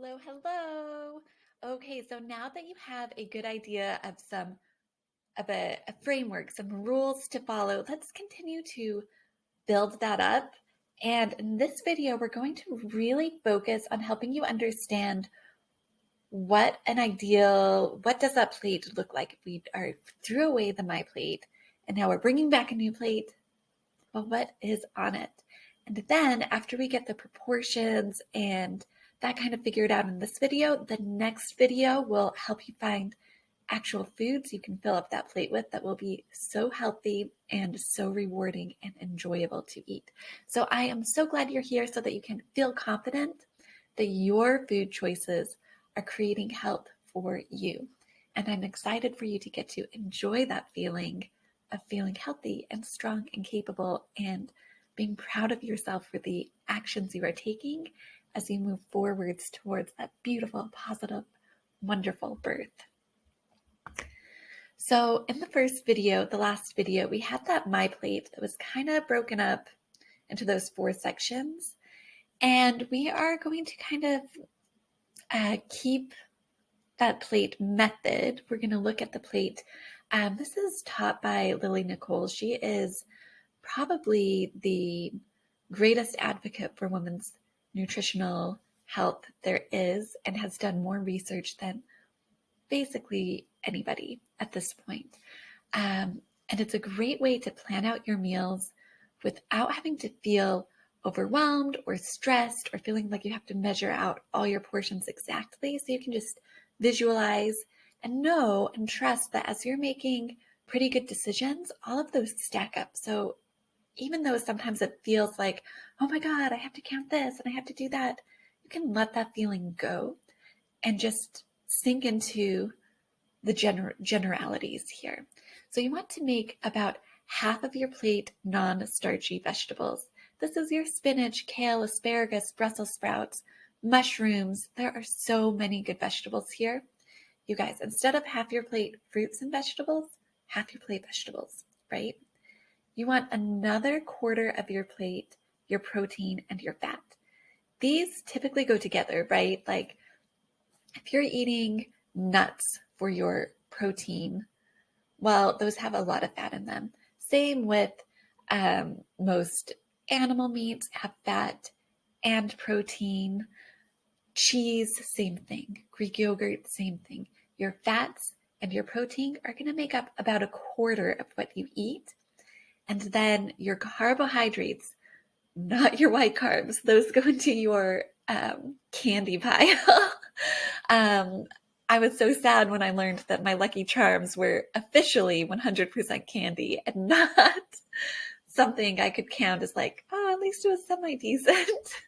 Hello, hello. Okay, so now that you have a good idea of a framework, some rules to follow, let's continue to build that up. And in this video, we're going to really focus on helping you understand what does that plate look like if we threw away the my plate and now we're bringing back a new plate. Well, what is on it? And then after we get the proportions and that kind of figured out in this video, the next video will help you find actual foods you can fill up that plate with that will be so healthy and so rewarding and enjoyable to eat. So I am so glad you're here so that you can feel confident that your food choices are creating health for you. And I'm excited for you to get to enjoy that feeling of feeling healthy and strong and capable and being proud of yourself for the actions you are taking as you move forwards towards that beautiful, positive, wonderful birth. So in the first video, the last video, we had that my plate that was kind of broken up into those 4 sections. And we are going to kind of keep that plate method. We're going to look at the plate. This is taught by Lily Nicole. She is probably the greatest advocate for women's nutritional health there is and has done more research than basically anybody at this point. And it's a great way to plan out your meals without having to feel overwhelmed or stressed or feeling like you have to measure out all your portions exactly. So you can just visualize and know and trust that as you're making pretty good decisions, all of those stack up. So even though sometimes it feels like, oh my God, I have to count this and I have to do that, you can let that feeling go and just sink into the generalities here. So you want to make about half of your plate non-starchy vegetables. This is your spinach, kale, asparagus, Brussels sprouts, mushrooms. There are so many good vegetables here. You guys, instead of half your plate fruits and vegetables, half your plate vegetables, right? You want another quarter of your plate, your protein and your fat. These typically go together, right? Like if you're eating nuts for your protein, well, those have a lot of fat in them. Same with most animal meats have fat and protein. Cheese, same thing. Greek yogurt, same thing. Your fats and your protein are going to make up about a quarter of what you eat. And then your carbohydrates, not your white carbs, those go into your candy pile. I was so sad when I learned that my Lucky Charms were officially 100% candy and not something I could count as like, oh, at least it was semi-decent.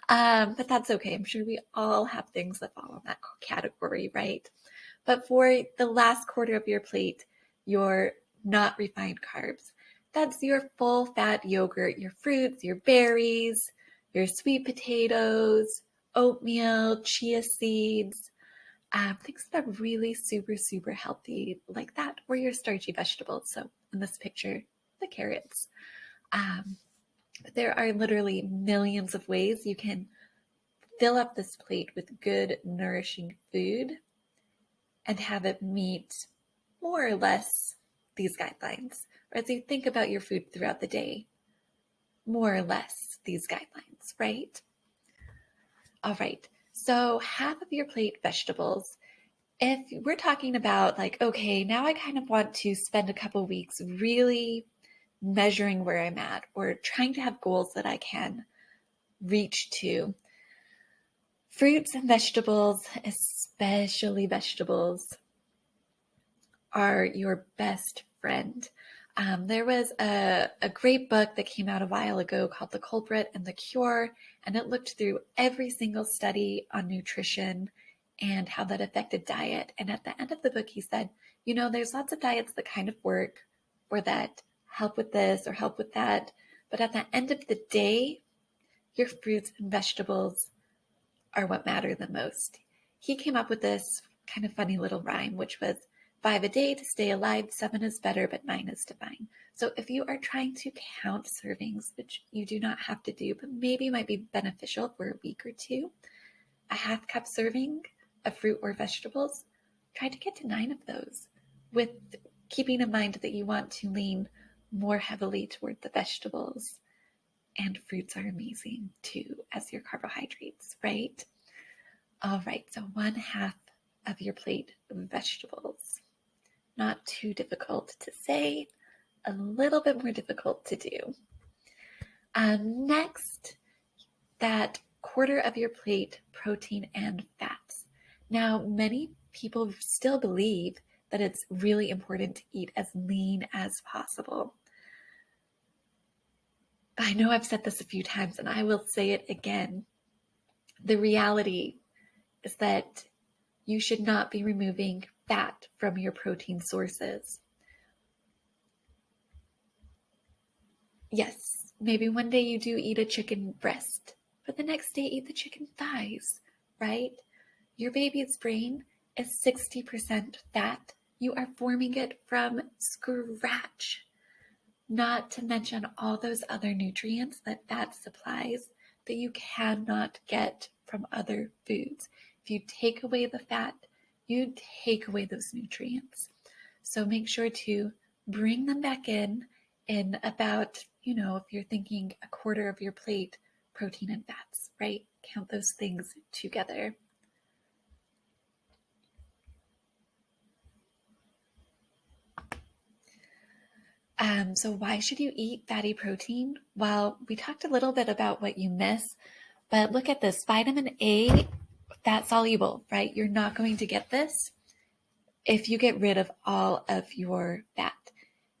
But that's okay. I'm sure we all have things that fall in that category, right? But for the last quarter of your plate, your not refined carbs, that's your full fat yogurt, your fruits, your berries, your sweet potatoes, oatmeal, chia seeds, things that are really super, super healthy like that, or your starchy vegetables. So in this picture, the carrots. There are literally millions of ways you can fill up this plate with good, nourishing food and have it meet more or less these guidelines. Or as you think about your food throughout the day, more or less these guidelines, right? All right, so half of your plate vegetables. If we're talking about like, okay, now I kind of want to spend a couple weeks really measuring where I'm at or trying to have goals that I can reach to. Fruits and vegetables, especially vegetables, are your best friend. There was a great book that came out a while ago called The Culprit and the Cure, and it looked through every single study on nutrition and how that affected diet. And at the end of the book, he said, you know, there's lots of diets that kind of work or that help with this or help with that. But at the end of the day, your fruits and vegetables are what matter the most. He came up with this kind of funny little rhyme, which was 5 a day to stay alive, 7 is better, but 9 is divine. So if you are trying to count servings, which you do not have to do, but maybe might be beneficial for a week or two, a half cup serving of fruit or vegetables, try to get to 9 of those, with keeping in mind that you want to lean more heavily toward the vegetables. And fruits are amazing too as your carbohydrates, right? All right, so 1/2 of your plate of vegetables. Not too difficult to say, a little bit more difficult to do. Next, that 1/4 of your plate, protein and fats. Now, many people still believe that it's really important to eat as lean as possible. But I know I've said this a few times, and I will say it again. The reality is that you should not be removing fat from your protein sources. Yes, maybe one day you do eat a chicken breast, but the next day eat the chicken thighs, right? Your baby's brain is 60% fat. You are forming it from scratch, not to mention all those other nutrients that fat supplies that you cannot get from other foods. If you take away the fat, you take away those nutrients. So make sure to bring them back in about, if you're thinking 1/4 of your plate, protein and fats, right? Count those things together. So why should you eat fatty protein? Well, we talked a little bit about what you miss, but look at this. Vitamin A, fat soluble, right? You're not going to get this if you get rid of all of your fat.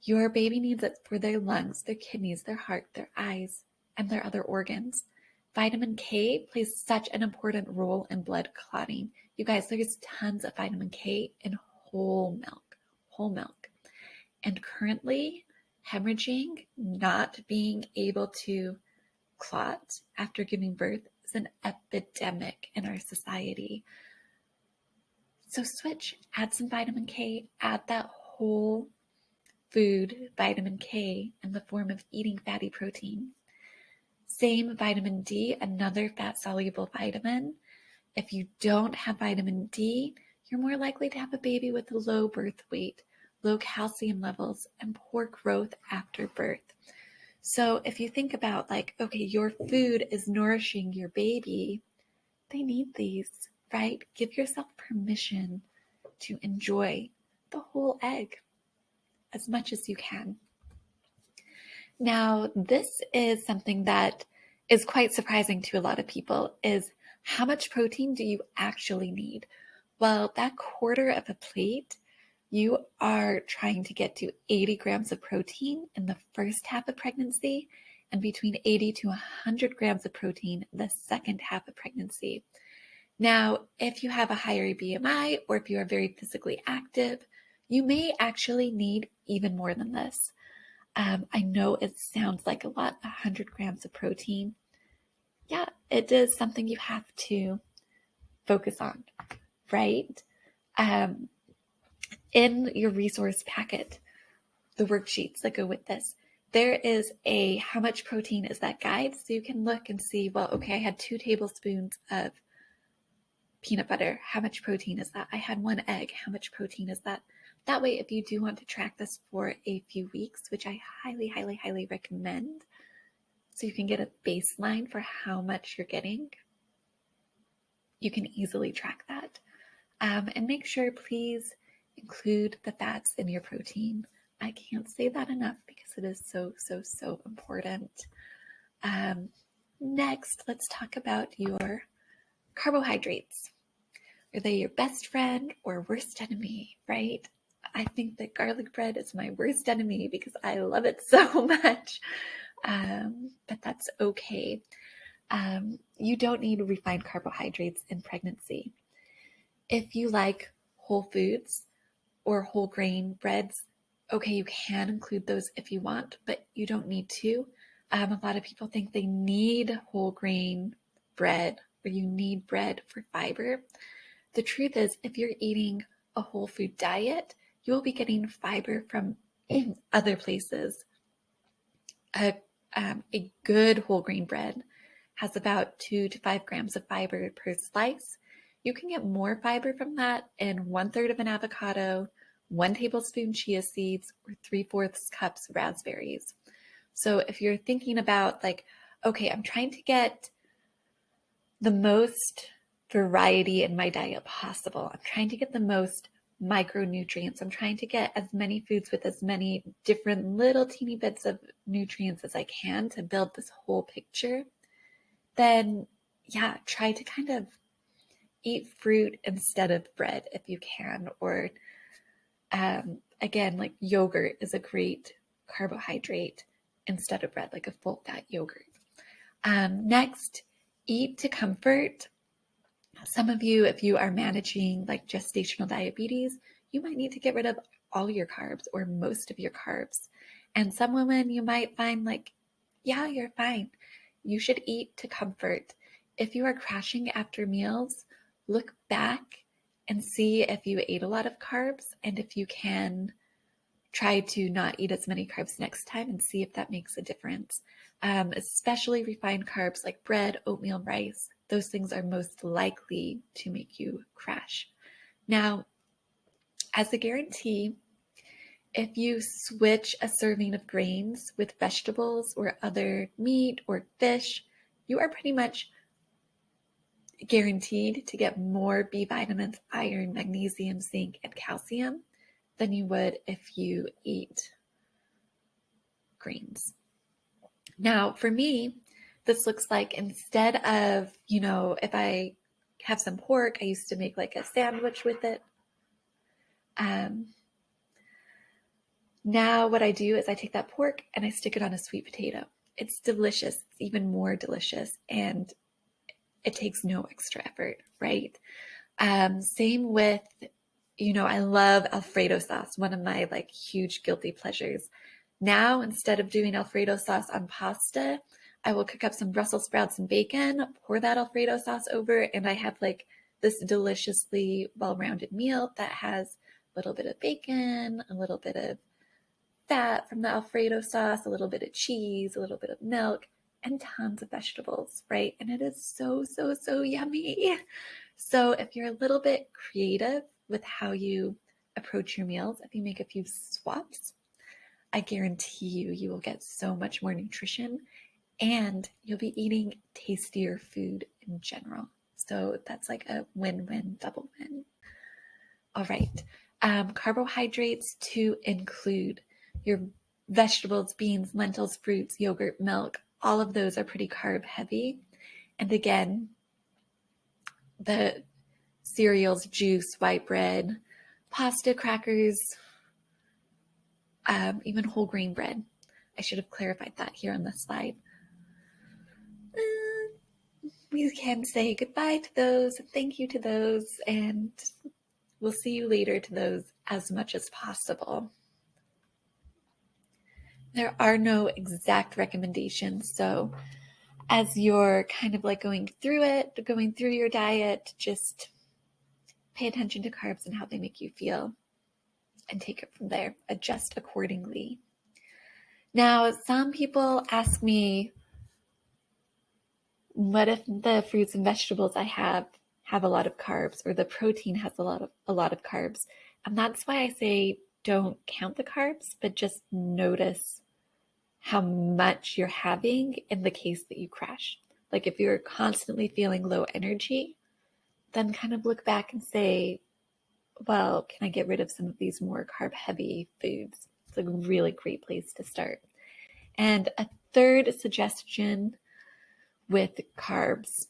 Your baby needs it for their lungs, their kidneys, their heart, their eyes, and their other organs. Vitamin K plays such an important role in blood clotting. You guys, there's tons of vitamin K in whole milk. And currently, hemorrhaging, not being able to clot after giving birth, is an epidemic in our society. So switch, add some vitamin K, add that whole food vitamin K in the form of eating fatty protein. Same vitamin D, another fat-soluble vitamin. If you don't have vitamin D, you're more likely to have a baby with a low birth weight, low calcium levels, and poor growth after birth. So if you think about okay, your food is nourishing your baby, they need these, right? Give yourself permission to enjoy the whole egg as much as you can. Now, this is something that is quite surprising to a lot of people, is how much protein do you actually need? Well, that 1/4 of a plate, you are trying to get to 80 grams of protein in the first half of pregnancy and between 80 to 100 grams of protein the second half of pregnancy. Now, if you have a higher BMI or if you are very physically active, you may actually need even more than this. I know it sounds like a lot, 100 grams of protein. Yeah, it is something you have to focus on, right? In your resource packet, the worksheets that go with this, there is a how much protein is that guide. So you can look and see, well, okay, I had 2 tablespoons of peanut butter. How much protein is that? I had 1 egg. How much protein is that? That way, if you do want to track this for a few weeks, which I highly, highly, highly recommend, so you can get a baseline for how much you're getting, you can easily track that. And make sure, please, include the fats in your protein. I can't say that enough because it is so, so, so important. Next, let's talk about your carbohydrates. Are they your best friend or worst enemy, right? I think that garlic bread is my worst enemy because I love it so much. But that's okay. You don't need refined carbohydrates in pregnancy. If you like whole foods or whole grain breads, okay, you can include those if you want, but you don't need to. A lot of people think they need whole grain bread or you need bread for fiber. The truth is, if you're eating a whole food diet, you will be getting fiber from other places. A good whole grain bread has about 2 to 5 grams of fiber per slice. You can get more fiber from that in 1/3 of an avocado, 1 tablespoon chia seeds, or 3/4 cups raspberries. So if you're thinking about like, okay, I'm trying to get the most variety in my diet possible. I'm trying to get the most micronutrients. I'm trying to get as many foods with as many different little teeny bits of nutrients as I can to build this whole picture. Then, yeah, try to kind of eat fruit instead of bread if you can. Or, again, like yogurt is a great carbohydrate instead of bread, like a full fat yogurt. Next, eat to comfort. Some of you, if you are managing like gestational diabetes, you might need to get rid of all your carbs or most of your carbs. And some women, you might find like, yeah, you're fine. You should eat to comfort. If you are crashing after meals, look back and see if you ate a lot of carbs, and if you can try to not eat as many carbs next time and see if that makes a difference. Especially refined carbs like bread, oatmeal, rice. Those things are most likely to make you crash. Now, as a guarantee, if you switch a serving of grains with vegetables or other meat or fish, you are pretty much guaranteed to get more B vitamins, iron, magnesium, zinc, and calcium than you would if you eat grains. Now, for me, this looks like instead of, if I have some pork, I used to make like a sandwich with it. Now what I do is I take that pork and I stick it on a sweet potato. It's delicious. It's even more delicious, and it takes no extra effort, right? Same with, I love Alfredo sauce, one of my like huge guilty pleasures. Now, instead of doing Alfredo sauce on pasta, I will cook up some Brussels sprouts and bacon, pour that Alfredo sauce over, and I have like this deliciously well-rounded meal that has a little bit of bacon, a little bit of fat from the Alfredo sauce, a little bit of cheese, a little bit of milk, and tons of vegetables, right? And it is so, so, so yummy. So if you're a little bit creative with how you approach your meals, if you make a few swaps, I guarantee you will get so much more nutrition, and you'll be eating tastier food in general. So that's like a win-win, double win. All right. Carbohydrates to include your vegetables, beans, lentils, fruits, yogurt, milk. All of those are pretty carb heavy. And again, the cereals, juice, white bread, pasta, crackers, even whole grain bread. I should have clarified that here on this slide. We can say goodbye to those, thank you to those, and we'll see you later to those as much as possible. There are no exact recommendations, so as you're kind of like going through your diet, just pay attention to carbs and how they make you feel and take it from there. Adjust accordingly. Now, some people ask me, what if the fruits and vegetables I have a lot of carbs, or the protein has a lot of carbs? And that's why I say don't count the carbs, but just notice how much you're having in the case that you crash. Like if you're constantly feeling low energy, then kind of look back and say, well, can I get rid of some of these more carb heavy foods? It's a really great place to start. And a third suggestion with carbs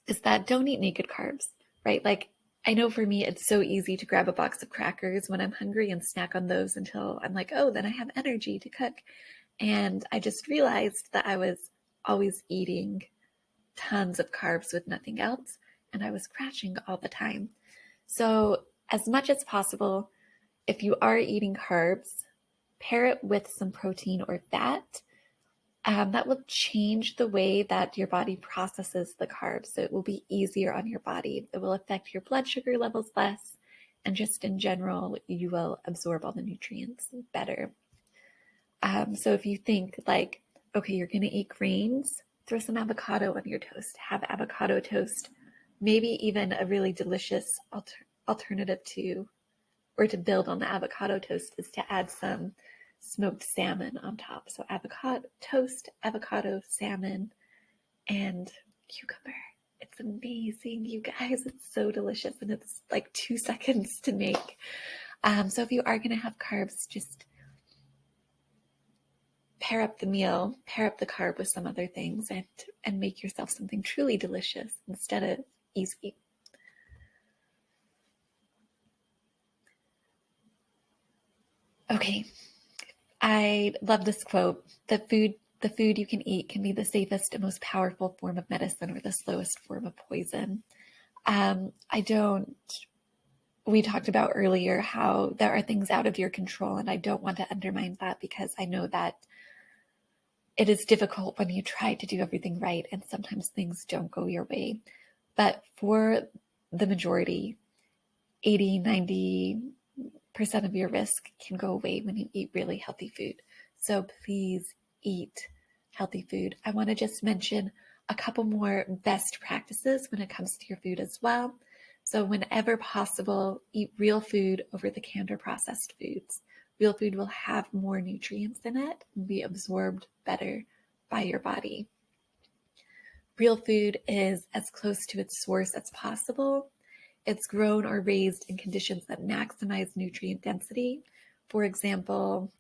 is that don't eat naked carbs, right? Like I know for me, it's so easy to grab a box of crackers when I'm hungry and snack on those until I'm like, oh, then I have energy to cook. And I just realized that I was always eating tons of carbs with nothing else, and I was crashing all the time. So as much as possible, if you are eating carbs, pair it with some protein or fat. That will change the way that your body processes the carbs. So it will be easier on your body. It will affect your blood sugar levels less. And just in general, you will absorb all the nutrients better. So if you think like, okay, you're going to eat grains throw some avocado on your toast. Have avocado toast. Maybe even a really delicious alternative to, or to build on the avocado toast, is to add some smoked salmon on top. So avocado toast, avocado, salmon, and cucumber. It's amazing, you guys. It's so delicious, and it's like 2 seconds to make. So if you are going to have carbs, just pair up the meal, pair up the carb with some other things, and make yourself something truly delicious instead of easy. Okay, I love this quote. The food you can eat can be the safest and most powerful form of medicine or the slowest form of poison. We talked about earlier how there are things out of your control, and I don't want to undermine that, because I know that it is difficult when you try to do everything right and sometimes things don't go your way. But for the majority, 80-90% of your risk can go away when you eat really healthy food. So please eat healthy food. I want to just mention a couple more best practices when it comes to your food as well. So whenever possible, eat real food over the canned or processed foods. Real food will have more nutrients in it and be absorbed better by your body. Real food is as close to its source as possible. It's grown or raised in conditions that maximize nutrient density. For example,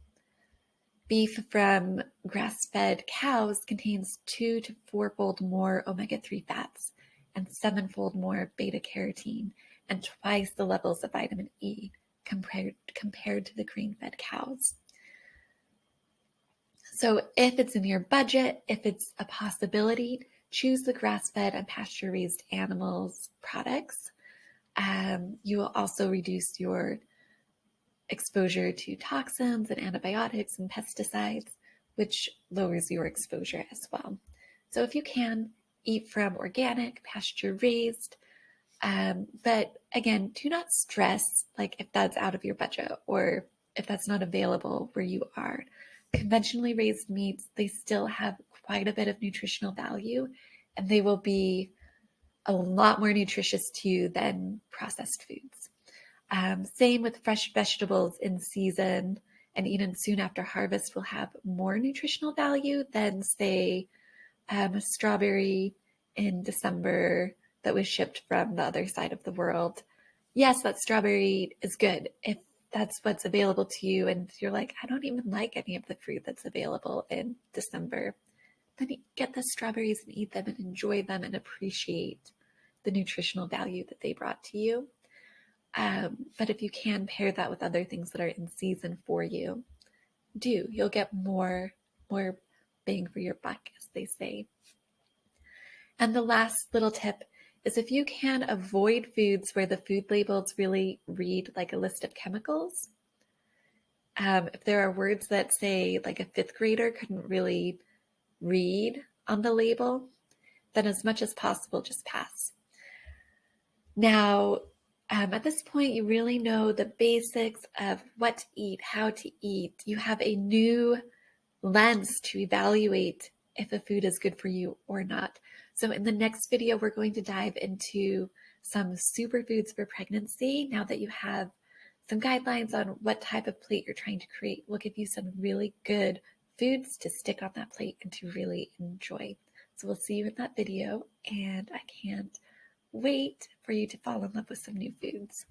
beef from grass-fed cows contains 2 to 4-fold more omega-3 fats and 7-fold more beta-carotene and twice the levels of vitamin E compared to the grain-fed cows. So if it's in your budget, if it's a possibility, choose the grass-fed and pasture-raised animals products. You will also reduce your exposure to toxins and antibiotics and pesticides, which lowers your exposure as well. So if you can, eat from organic, pasture-raised, but again, do not stress like if that's out of your budget or if that's not available where you are. Conventionally raised meats, they still have quite a bit of nutritional value, and they will be a lot more nutritious to you than processed foods. Same with fresh vegetables in season and eaten soon after harvest will have more nutritional value than, say, a strawberry in December that was shipped from the other side of the world. Yes, that strawberry is good if that's what's available to you, and you're like, I don't even like any of the fruit that's available in December. Then get the strawberries and eat them and enjoy them and appreciate the nutritional value that they brought to you. But if you can pair that with other things that are in season for you, you'll get more bang for your buck, as they say. And the last little tip is, if you can avoid foods where the food labels really read like a list of chemicals, if there are words that say like a 5th grader couldn't really read on the label, then as much as possible, just pass. Now, at this point, you really know the basics of what to eat, how to eat. You have a new lens to evaluate if a food is good for you or not. So in the next video, we're going to dive into some superfoods for pregnancy. Now that you have some guidelines on what type of plate you're trying to create, we'll give you some really good foods to stick on that plate and to really enjoy. So we'll see you in that video, and I can't wait for you to fall in love with some new foods.